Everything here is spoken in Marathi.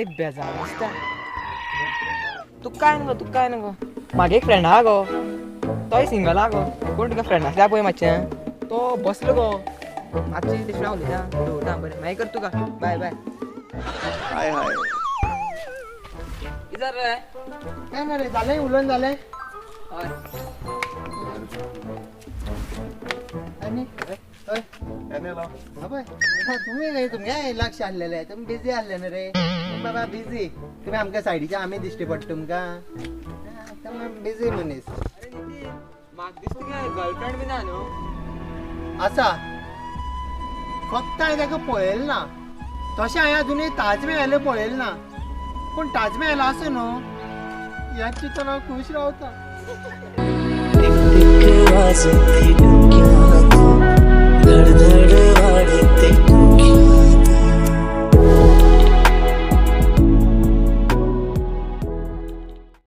गाडी बेजार दिसता. तुका काय नको मागे एक फ्रेंड आहा गो, तोय सिंगल आहा गो. कोण तुका फ्रेंड आसल्या पळय मातशें. तो बसलो गो मातशें तेश उलयता दवरता बरें मागीर कर तुका. Bye bye. हाय हाय. कितें रे? काय ना रे, झालंय उलोवन जालें. हय. आणि हय तुम्ही तुमगे लक्ष आसलेले, तुम्ही बिझी आसले ना रे. बाबा बिझी तुम्ही आमकां सायडीचे आमी दिश्टी पडटा तुमकां बिझी मनीस. अरे नितीन, म्हाका दिसता की गर्लफ्रेंड बी ना न्हू. आसा फक्त हांवें ताका पळयलें ना. तशें हांवें अजुनूय ताजमहल पळयलें ना. पूण ताजमहल आसा न्हू ह्याच चिंतून हांव खूश रावता. एक आवाज थी क्या तू धड़ धड़